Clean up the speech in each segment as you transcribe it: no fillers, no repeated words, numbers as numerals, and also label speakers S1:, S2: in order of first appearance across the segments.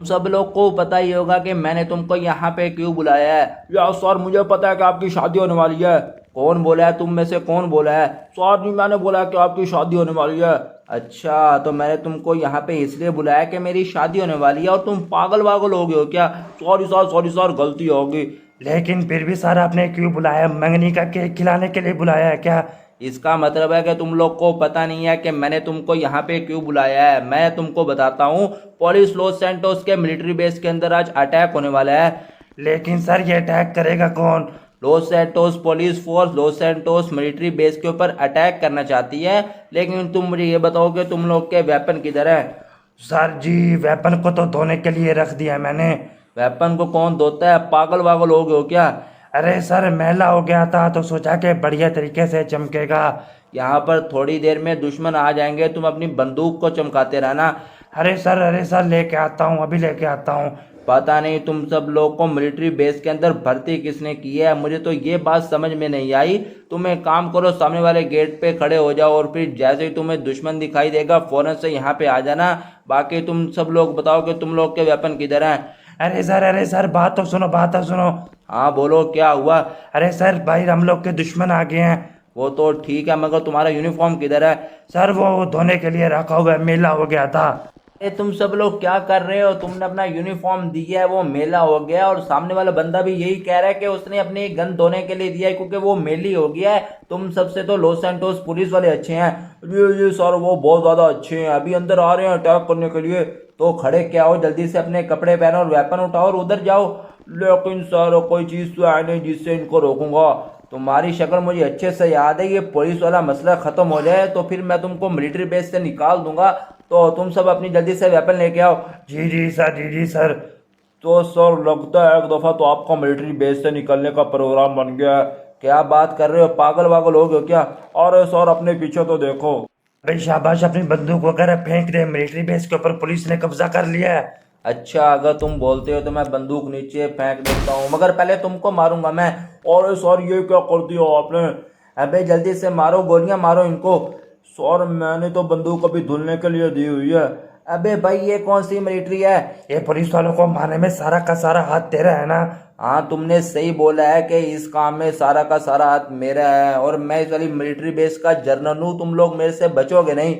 S1: सब लोग को पता ही होगा कि मैंने तुमको यहाँ पे क्यों बुलाया है। यार सर मुझे पता है कि आपकी शादी होने वाली है। कौन बोला है, तुम में से कौन बोला है? सर जी मैंने बोला है कि आपकी शादी होने वाली है। अच्छा तो मैंने तुमको यहाँ पे इसलिए बुलाया कि मेरी शादी होने वाली है और तुम पागल वागल हो गए हो क्या? सॉरी सर गलती होगी।
S2: लेकिन फिर भी सर आपने क्यों बुलाया? मंगनी का केक खिलाने के लिए बुलाया है क्या?
S1: इसका मतलब है कि तुम लोग को पता नहीं है कि मैंने तुमको यहाँ पे क्यों बुलाया है। मैं तुमको बताता हूँ, पुलिस लॉस सैंटोस के मिलिट्री बेस के अंदर आज अटैक होने वाला है।
S2: लेकिन सर ये अटैक करेगा कौन?
S1: Los Santos police force Los Santos military base के ऊपर अटैक करना चाहती है। लेकिन तुम मुझे ये बताओ कि तुम लोग के वेपन किधर है?
S2: सर जी वेपन को तो धोने के लिए रख दिया है मैंने।
S1: वेपन को कौन धोता है? पागल वागल हो गए हो क्या?
S2: अरे सर मैला हो गया था तो सोचा कि बढ़िया तरीके से चमकेगा।
S1: यहाँ पर थोड़ी देर में दुश्मन आ जाएंगे, तुम अपनी बंदूक को चमकाते रहना।
S2: अरे सर लेके आता हूँ, अभी लेके आता हूँ।
S1: पता नहीं तुम सब लोग को मिलिट्री बेस के अंदर भर्ती किसने की है, मुझे तो ये बात समझ में नहीं आई। तुम एक काम करो, सामने वाले गेट पे खड़े हो जाओ और फिर जैसे ही तुम्हें दुश्मन दिखाई देगा फौरन से यहाँ पे आ जाना। बाकी तुम सब लोग बताओ कि तुम लोग के वेपन किधर हैं?
S2: अरे सर बात तो सुनो, बात तो सुनो।
S1: हाँ बोलो क्या हुआ?
S2: अरे सर भाई हम लोग के दुश्मन आ गए हैं।
S1: वो तो ठीक है मगर तुम्हारा यूनिफॉर्म किधर है?
S2: सर वो धोने के लिए रखा हुआ है, मेला हो गया था।
S1: अरे तुम सब लोग क्या कर रहे हो? तुमने अपना यूनिफॉर्म दिया है, वो मेला हो गया और सामने वाला बंदा भी यही कह रहा है कि उसने अपनी गन धोने के लिए दिया है क्योंकि वो मेली हो गया है। तुम सबसे तो लॉस सैंटोस पुलिस वाले अच्छे हैं। ये सर वो बहुत ज्यादा अच्छे हैं, अभी अंदर आ रहे हैं अटैक करने के लिए। तो खड़े क्या हो, जल्दी से अपने कपड़े पहनो और वेपन उठाओ और उधर जाओ। लेकिन सर कोई चीज तो है नहीं जिससे इनको रोकूंगा। तुम्हारी शक्ल मुझे अच्छे से याद है, ये पुलिस वाला मसला खत्म हो जाए तो फिर मैं तुमको मिलिट्री बेस से निकाल दूंगा। तो तुम सब अपनी जल्दी से वेपन लेके आओ।
S2: जी सर।
S1: तो सर लगता है एक दफा तो आपका मिलिट्री बेस से निकलने का प्रोग्राम बन गया है। क्या बात कर रहे हो, पागल वागल हो गए हो क्या? अरे सर अपने पीछे तो देखो।
S2: भाई शाबाश, अपनी बंदूक वगैरह फेंक दे, मिलिट्री बेस के ऊपर पुलिस ने कब्जा कर लिया है।
S1: अच्छा अगर तुम बोलते हो तो मैं बंदूक नीचे फेंक देता हूँ, मगर पहले तुमको मारूंगा मैं। अरे सर ये क्या कर दिया आपने? अबे जल्दी से मारो, गोलियां मारो इनको। सर मैंने तो बंदूक अभी धुलने के लिए दी हुई है। अबे भाई ये कौन सी मिलिट्री है?
S2: ये पुलिस वालों को मारने में सारा का सारा हाथ तेरा है ना?
S1: हाँ तुमने सही बोला है कि इस काम में सारा का सारा हाथ मेरा है और मैं इस वाली मिलिट्री बेस का जर्नल हूँ। तुम लोग मेरे से बचोगे नहीं।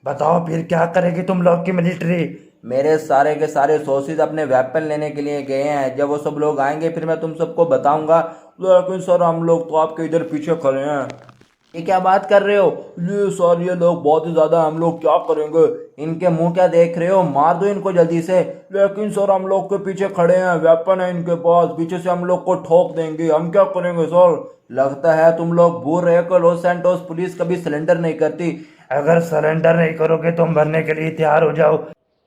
S2: बताओ फिर क्या करेगी तुम लोग की मिलिट्री?
S1: मेरे सारे के सारे सोर्सेज अपने वेपन लेने के लिए गए हैं। जब वो सब लोग आएंगे फिर मैं तुम सबको बताऊंगा। लेकिन सर हम लोग तो आपके इधर पीछे खड़े हैं। ये क्या बात कर रहे हो? ये सर ये लोग बहुत ही ज्यादा, हम लोग क्या करेंगे? इनके मुंह क्या देख रहे हो, मार दो इनको जल्दी से। लेकिन सर हम लोग के पीछे खड़े हैं, वेपन है इनके पास, पीछे से हम लोग को ठोक देंगे, हम क्या करेंगे सर? लगता है तुम लोग भूल रहे हो कि लॉस सैंटोस पुलिस कभी सरेंडर नहीं करती।
S2: अगर सरेंडर नहीं करोगे तो मरने के लिए तैयार हो जाओ।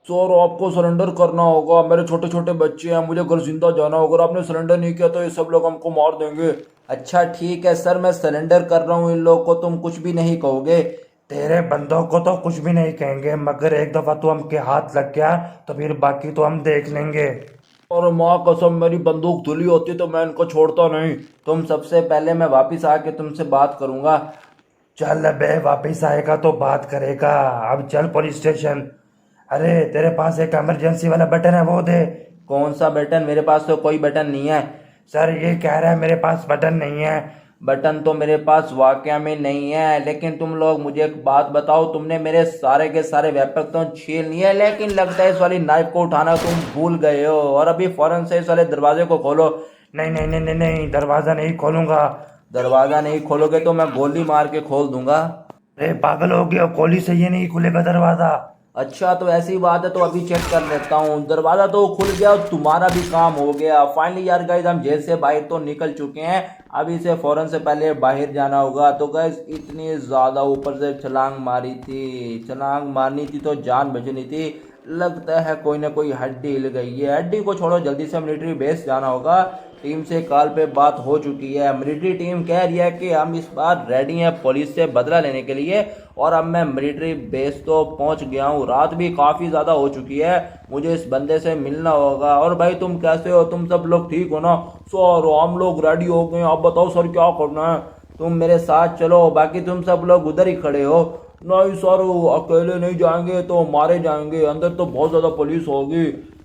S1: सर आपको सरेंडर करना होगा, मेरे छोटे छोटे बच्चे हैं, मुझे घर जिंदा जाना होगा। अगर आपने सरेंडर नहीं किया तो ये सब लोग हमको मार देंगे। अच्छा ठीक है सर, मैं सरेंडर कर रहा हूँ इन लोग को, तुम कुछ भी नहीं कहोगे?
S2: तेरे बंदों को तो कुछ भी नहीं कहेंगे, मगर एक दफा तू हमके हाथ लग गया तो फिर बाकी तो हम देख लेंगे।
S1: और माँ कसम मेरी बंदूक धुली होती तो मैं इनको छोड़ता नहीं। तुम सबसे पहले मैं वापिस आके तुमसे बात करूंगा।
S2: चल बे, वापिस आएगा तो बात करेगा। अब चल पुलिस स्टेशन। अरे तेरे पास एक इमरजेंसी वाला बटन है, वो दे।
S1: कौन सा बटन? मेरे पास तो कोई बटन नहीं है।
S2: सर ये कह रहा है मेरे पास बटन नहीं है।
S1: बटन तो मेरे पास वाकया में नहीं है। लेकिन तुम लोग मुझे एक बात बताओ, तुमने मेरे सारे के सारे वेपन तो छीन लिए, लेकिन लगता है इस वाली नाइफ को उठाना तुम भूल गए हो। और अभी फौरन से इस वाले दरवाजे को खोलो।
S2: नहीं, दरवाजा नहीं खोलूंगा।
S1: दरवाजा नहीं खोलोगे तो मैं गोली मार के खोल दूंगा।
S2: अरे पागल हो गया, गोली से ये नहीं खुलेगा दरवाजा।
S1: अच्छा तो ऐसी बात है तो अभी चेक कर लेता हूँ। दरवाजा तो खुल गया और तुम्हारा भी काम हो गया फाइनली। यार गाइस हम जेल से बाहर तो निकल चुके हैं, अभी से फौरन से पहले बाहर जाना होगा। तो गाइस इतनी ज़्यादा ऊपर से छलांग मारी थी, छलांग मारनी थी तो जान बचनी थी। लगता है कोई ना कोई हड्डी हिल गई है। हड्डी को छोड़ो, जल्दी से मिलिट्री बेस जाना होगा। टीम से कॉल पे बात हो चुकी है, मिलिट्री टीम कह रही है कि हम इस बार रेडी हैं पुलिस से बदला लेने के लिए। और अब मैं मिलिट्री बेस तो पहुंच गया हूँ, रात भी काफ़ी ज़्यादा हो चुकी है, मुझे इस बंदे से मिलना होगा। और भाई तुम कैसे हो, तुम सब लोग ठीक हो ना? सर हम लोग रेडी हो गए, आप बताओ सर क्या करना है? तुम मेरे साथ चलो, बाकी तुम सब लोग उधर ही खड़े हो। नहीं सर अकेले नहीं जाएंगे तो मारे जाएंगे, अंदर तो बहुत ज़्यादा पुलिस होगी।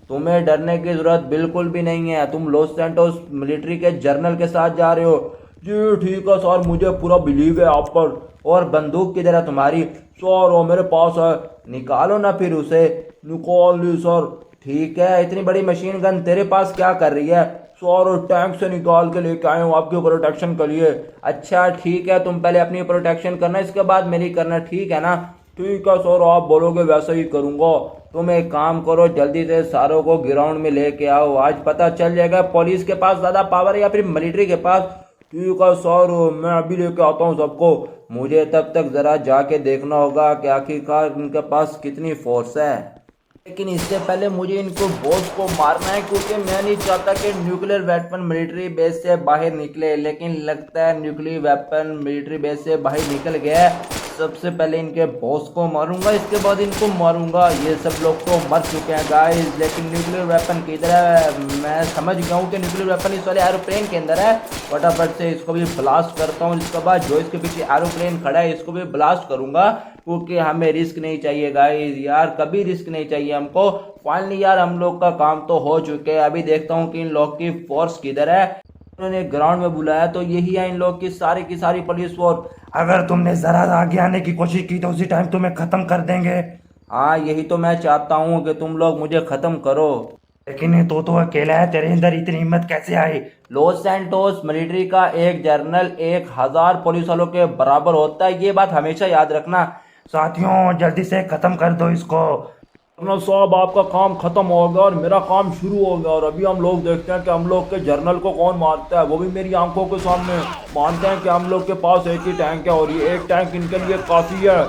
S1: तुम्हें डरने की जरूरत बिल्कुल भी नहीं है। तुम लॉस सैंटोस मिलिट्री के जनरल के साथ जा रहे हो। जी ठीक है सर, मुझे पूरा बिलीव है आप पर। और बंदूक किधर है तुम्हारी? सर वो मेरे पास है। निकालो ना फिर उसे। निकाल ली सर। ठीक है, इतनी बड़ी मशीन गन तेरे पास क्या कर रही है? सर टैंक से निकाल के लेके आए हूँ आपकी प्रोटेक्शन के लिए। अच्छा ठीक है, तुम पहले अपनी प्रोटेक्शन करना, इसके बाद मेरी करना, ठीक है ना? ठीक है सर, आप बोलोगे वैसा ही करूँगा। तुम एक काम करो, जल्दी से सारों को ग्राउंड में लेके आओ। आज पता चल जाएगा पुलिस के पास ज़्यादा पावर है या फिर मिलिट्री के पास। ठीक है सर, मैं अभी लेके आता हूँ सबको। मुझे तब तक ज़रा जाके देखना होगा कि आखिरकार इनके पास कितनी फोर्स है। लेकिन इससे पहले मुझे इनको बॉस को मारना है, क्योंकि मैं नहीं चाहता कि न्यूक्लियर वेपन मिलिट्री बेस से बाहर निकले। लेकिन लगता है न्यूक्लियर वेपन मिलिट्री बेस से बाहर निकल गया है। सबसे पहले इनके बॉस को मारूंगा, इसके बाद इनको मारूंगा। ये सब लोग तो मर चुके हैं गाइस, लेकिन न्यूक्लियर वेपन किधर है? मैं समझ गया हूँ कि न्यूक्लियर वेपन इस वाले एरोप्लेन के अंदर है। फटाफट से इसको भी ब्लास्ट करता हूँ। इसके बाद जो इसके पीछे एरोप्लेन खड़ा है इसको भी ब्लास्ट करूंगा, क्योंकि हमें रिस्क नहीं चाहिए गाइस यार, कभी रिस्क नहीं चाहिए हमको। फाइनली यार हम लोग का काम तो हो चुके हैं। अभी देखता हूँ कि इन लोग की फोर्स किधर है। उन्होंने ग्राउंड में बुलाया तो यही है इन लोग की सारी पुलिस फोर्स।
S2: अगर तुमने जरा आगे आने की कोशिश की तो उसी टाइम तुम्हें खत्म कर देंगे।
S1: हाँ यही तो मैं चाहता हूँ कि तुम लोग मुझे खत्म करो।
S2: लेकिन ये तो अकेला है, तेरे अंदर इतनी हिम्मत कैसे आई?
S1: लॉस सैंटोस मिलिट्री का एक जनरल 1000 पुलिस वालों के बराबर होता है, ये बात हमेशा याद रखना।
S2: साथियों जल्दी से खत्म कर दो इसको।
S1: कर्नल साहब आपका काम खत्म हो गया और मेरा काम शुरू हो गया, और अभी हम लोग देखते हैं कि हम लोग के जर्नल को कौन मारता है, वो भी मेरी आंखों के सामने। मानते हैं कि हम लोग के पास एक ही टैंक है और ये एक टैंक इनके लिए काफ़ी है।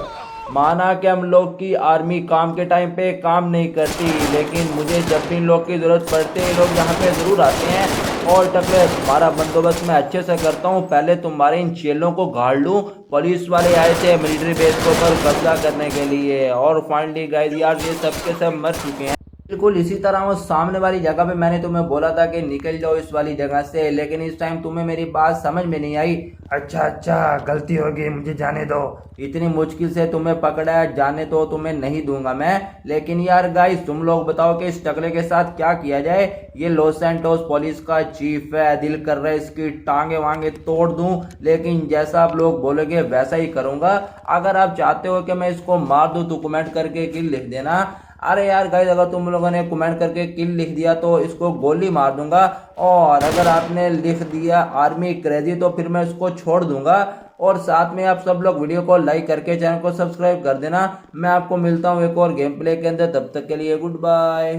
S1: माना कि हम लोग की आर्मी काम के टाइम पे काम नहीं करती, लेकिन मुझे जब भी इन लोग की ज़रूरत पड़ती है ये लोग यहाँ पे ज़रूर आते हैं। और टकले तुम्हारा बंदोबस्त मैं अच्छे से करता हूँ। पहले तुम्हारे इन चेलों को गाड़ लूँ। पुलिस वाले आए थे मिलिट्री बेस के ऊपर कब्जा करने के लिए, और फाइनली गाइस यार ये सबके सब मर चुके हैं। बिल्कुल इसी तरह वो सामने वाली जगह पे मैंने तुम्हें बोला था कि निकल जाओ इस वाली जगह से, लेकिन इस टाइम तुम्हें मेरी बात समझ में नहीं आई।
S2: अच्छा गलती हो गई, मुझे जाने दो।
S1: इतनी मुश्किल से तुम्हें पकड़ा है, जाने तो तुम्हें नहीं दूंगा मैं। लेकिन यार गाइस तुम लोग बताओ कि इस टकले के साथ क्या किया जाए। ये लॉस सैंटोस पुलिस का चीफ है, दिल कर रहा है इसकी टांगे वांगे तोड़ दूं, लेकिन जैसा आप लोग बोलोगे वैसा ही करूंगा। अगर आप चाहते हो कि मैं इसको मार दूं तो कमेंट करके किल लिख देना। अरे यार गाइस अगर तुम लोगों ने कमेंट करके किल लिख दिया तो इसको गोली मार दूंगा, और अगर आपने लिख दिया आर्मी क्रेजी तो फिर मैं इसको छोड़ दूंगा। और साथ में आप सब लोग वीडियो को लाइक करके चैनल को सब्सक्राइब कर देना। मैं आपको मिलता हूँ एक और गेम प्ले के अंदर, तब तक के लिए गुड बाय।